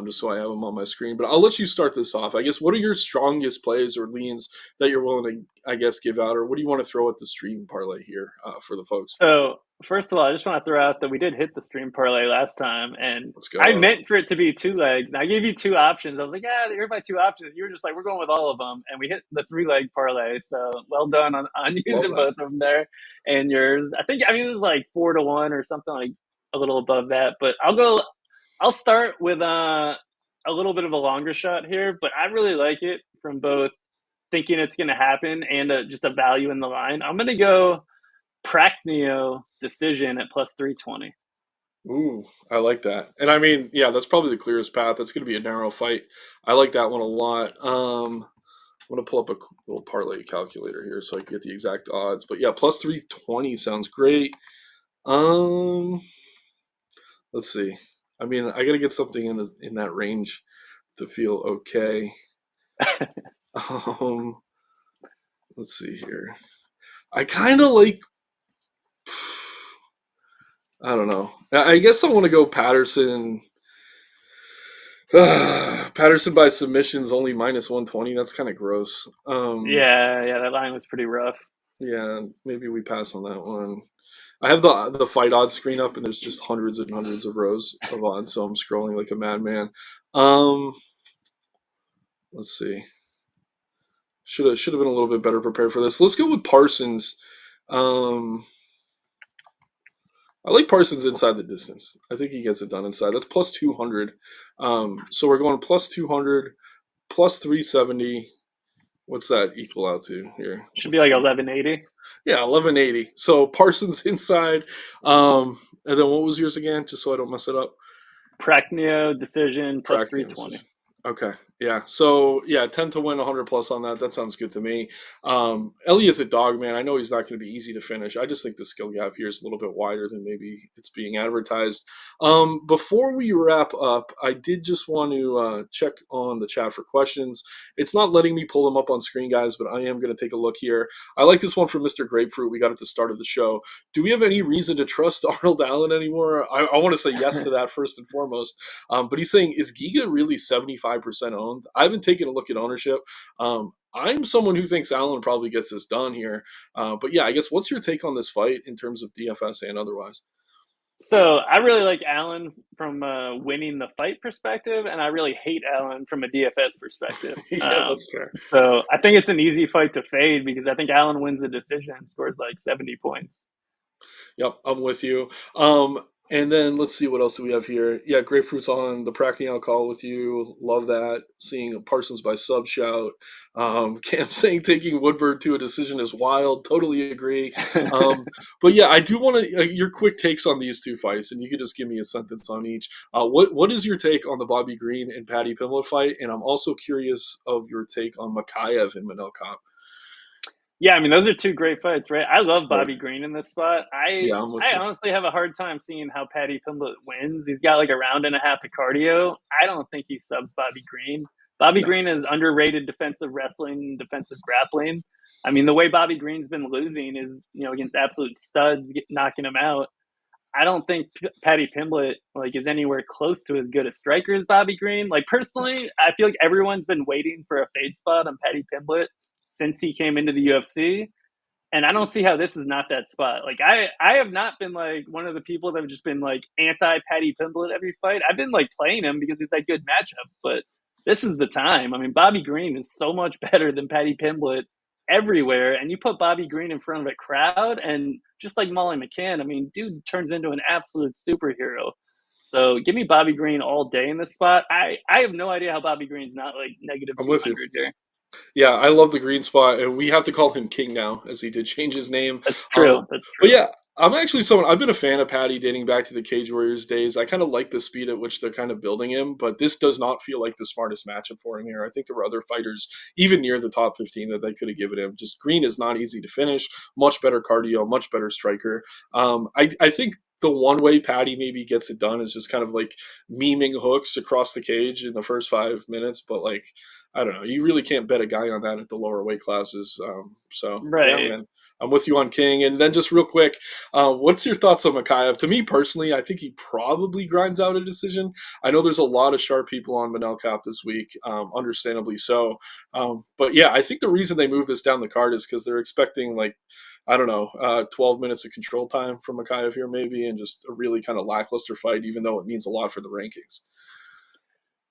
just so I have them on my screen. But I'll let you start this off. I guess what are your strongest plays or leans that you're willing to, I guess, give out? Or what do you want to throw at the stream parlay here for the folks? So first of all, I just want to throw out that we did hit the stream parlay last time, and Let's I go. meant for it to be 2 legs. And I gave you 2 options. I was like, "Yeah, here are my 2 options." You were just like, "We're going with all of them," and we hit the 3 leg parlay. So well done on Love using that. both of them there. And yours, I mean, it was like 4-1 or something like a little above that. But I'll go. I'll start with a little bit of a longer shot here, but I really like it from both thinking it's going to happen and just a value in the line. I'm going to go Praknio decision at plus 320. Ooh, I like that. And I mean, yeah, that's probably the clearest path. That's going to be a narrow fight. I like that one a lot. I'm going to pull up a little parlay calculator here so I can get the exact odds. But yeah, plus 320 sounds great. Um, let's see. I mean, I got to get something in that range to feel okay. Um, let's see here. I kind of like. I don't know. I guess I want to go Patterson. Patterson by submissions only minus 120. That's kind of gross. Yeah, that line was pretty rough. Yeah, maybe we pass on that one. I have the fight odds screen up, and there's just hundreds and hundreds of rows of odds, so I'm scrolling like a madman. Um, let's see. Should have been a little bit better prepared for this. Let's go with Parsons. Um, I like Parsons inside the distance. I think he gets it done inside. That's plus 200. So we're going plus 200, plus 370. What's that equal out to here? Should be Let's like see. 1180. Yeah, 1180. So Parsons inside. And then what was yours again? Just so I don't mess it up. Praknio decision plus Practice 320. decision. Okay. Yeah. So yeah, 10 to win, 100 plus on that. That sounds good to me. Elliott's a dog, man. I know he's not going to be easy to finish. I just think the skill gap here is a little bit wider than maybe it's being advertised. Before we wrap up, I did just want to check on the chat for questions. It's not letting me pull them up on screen, guys, but I am going to take a look here. I like this one from Mr. Grapefruit. We got at the start of the show. Do we have any reason to trust Arnold Allen anymore? I want to say yes to that first and foremost. But he's saying, is Giga really 75% owned? I haven't taken a look at ownership. I'm someone who thinks Allen probably gets this done here. But yeah, I guess what's your take on this fight in terms of DFS and otherwise? So I really like Allen from a winning the fight perspective, and I really hate Allen from a DFS perspective. Yeah, that's fair. So I think it's an easy fight to fade because I think Allen wins the decision and scores like 70 points. Yep, I'm with you. And then let's see what else do we have here. Yeah, Grapefruit's on the Prackney call with you. Love that. Seeing Parsons by sub shout. Cam saying taking Woodward to a decision is wild. Totally agree. But yeah, I do want to your quick takes on these two fights, and you could just give me a sentence on each. What is your take on the Bobby Green and Paddy Pimblett fight? And I'm also curious of your take on Makayev and Manel Kape. Yeah, I mean those are two great fights, right? I love Right. Bobby Green in this spot. I Yeah, I'm with I you. honestly have a hard time seeing how Paddy Pimblett wins. He's got like a round and a half of cardio. I don't think he subs Bobby Green. Bobby No. Green is underrated defensive wrestling, defensive grappling. I mean, the way Bobby Green's been losing is, against absolute studs, knocking him out. I don't think Paddy Pimblett like is anywhere close to as good a striker as Bobby Green. Like personally, I feel like everyone's been waiting for a fade spot on Paddy Pimblett since he came into the UFC, and I don't see how this is not that spot. Like I have not been like one of the people that have just been like anti Paddy Pimblett every fight. I've been like playing him because he's had good matchups, but this is the time. I mean, Bobby Green is so much better than Paddy Pimblett everywhere, and you put Bobby Green in front of a crowd, and just like Molly McCann, I mean, dude turns into an absolute superhero. So give me Bobby Green all day in this spot. I have no idea how Bobby Green's not like negative I'm with you. 200 here. Yeah, I love the green spot, and we have to call him King now, as he did change his name. That's true. That's But true. yeah, I'm actually someone. I've been a fan of Patty dating back to the Cage Warriors days. I kind of like the speed at which they're kind of building him, but this does not feel like the smartest matchup for him here. I think there were other fighters, even near the top 15, that they could have given him. Just Green is not easy to finish. Much better cardio, much better striker. I think the one way Patty maybe gets it done is just kind of like memeing hooks across the cage in the first 5 minutes, but like I don't know. You really can't bet a guy on that at the lower weight classes. So yeah, Right. man, I'm with you on King. And then just real quick, what's your thoughts on Makayev? To me personally, I think he probably grinds out a decision. I know there's a lot of sharp people on Manel Cap this week, understandably so. But yeah, I think the reason they moved this down the card is because they're expecting like I don't know, 12 minutes of control time from Makayev here, maybe, and just a really kind of lackluster fight, even though it means a lot for the rankings.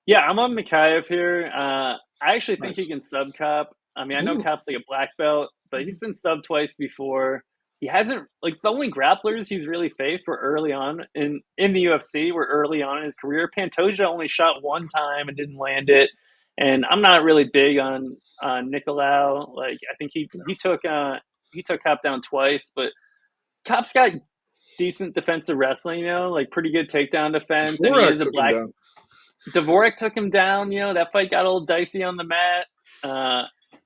Yeah, I'm on Mikhaev here. I actually think he Nice. can sub Cop. I mean, I know Ooh. Cop's like a black belt, but he's been sub twice before. He hasn't like the only grapplers he's really faced were early on in the UFC. Were early on in his career. Pantoja only shot one time and didn't land it. And I'm not really big on Nicolau. Like I think he took Cop down twice, but Cop's got decent defensive wrestling. Like pretty good takedown defense, and he Dvorak is a took him black down. Dvorak took him down. That fight got a little dicey on the mat.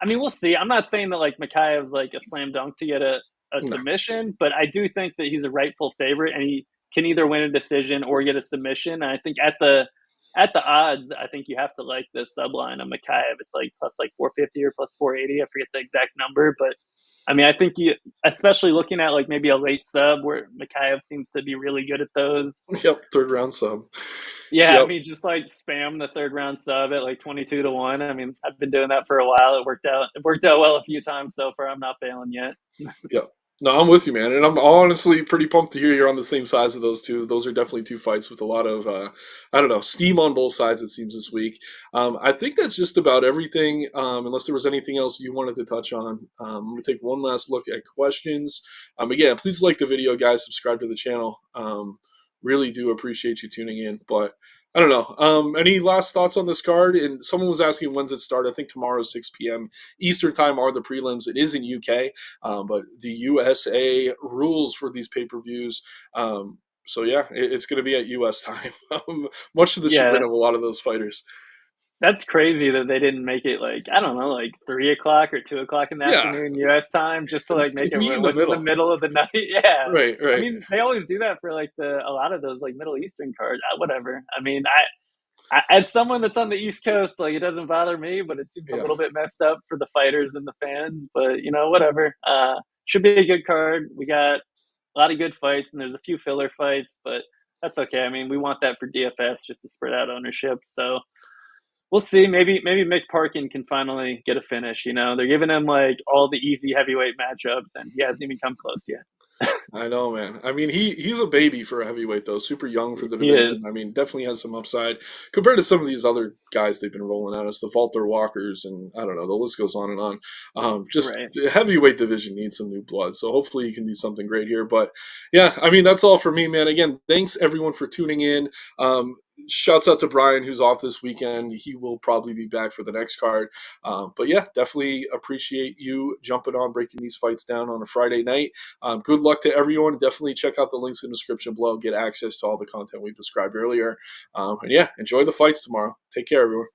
I mean, we'll see. I'm not saying that like Makayev's like a slam dunk to get a No. submission, but I do think that he's a rightful favorite, and he can either win a decision or get a submission. And I think at the odds, I think you have to like the subline of Makayev. It's like plus like 450 or plus 480. I forget the exact number, but I mean, I think you, especially looking at like maybe a late sub where Makayev seems to be really good at those. Yep, third round sub. Yeah, I Yep, mean, just like spam the third round sub at like 22 to 1. I mean, I've been doing that for a while. It worked out. It worked out well a few times so far. I'm not failing yet. yep. No, I'm with you, man, and I'm honestly pretty pumped to hear you're on the same size of those two. Those are definitely two fights with a lot of, I don't know, steam on both sides. It seems this week. I think that's just about everything. Unless there was anything else you wanted to touch on, I'm gonna take one last look at questions. Again, please like the video, guys. Subscribe to the channel. Really do appreciate you tuning in, but. I don't know. Any last thoughts on this card? And someone was asking when's it start. I think tomorrow 6 p.m. Eastern time are the prelims. It is in UK, but the USA rules for these pay-per-views. So yeah, it's going to be at US time, much to the chagrin Yeah, of a lot of those fighters. That's crazy that they didn't make it like, I don't know, like 3 o'clock or 2 o'clock in the Yeah, afternoon US time, just to like make meet in everyone the what's in the middle. middle of the night. Yeah. Right, I right. mean, they always do that for like a lot of those like Middle Eastern cards. Whatever. I mean, as someone that's on the East Coast, like it doesn't bother me, but it seems a Yeah. little bit messed up for the fighters and the fans. But whatever. Should be a good card. We got a lot of good fights, and there's a few filler fights, but that's okay. I mean, we want that for DFS just to spread out ownership. So we'll see. Maybe Mick Parkin can finally get a finish. They're giving him like all the easy heavyweight matchups, and he hasn't even come close yet. I know, man. I mean, he's a baby for a heavyweight, though. Super young for the He division. is I mean, definitely has some upside compared to some of these other guys they've been rolling out as the Walter Walkers, and I don't know. The list goes on and on. Just right. the heavyweight division needs some new blood. So hopefully he can do something great here. But yeah, I mean, that's all for me, man. Again, thanks everyone for tuning in. Shouts out to Brian, who's off this weekend. He will probably be back for the next card. But yeah, definitely appreciate you jumping on, breaking these fights down on a Friday night. Good luck to everyone. Definitely check out the links in the description below. Get access to all the content we've described earlier. And yeah, enjoy the fights tomorrow. Take care, everyone.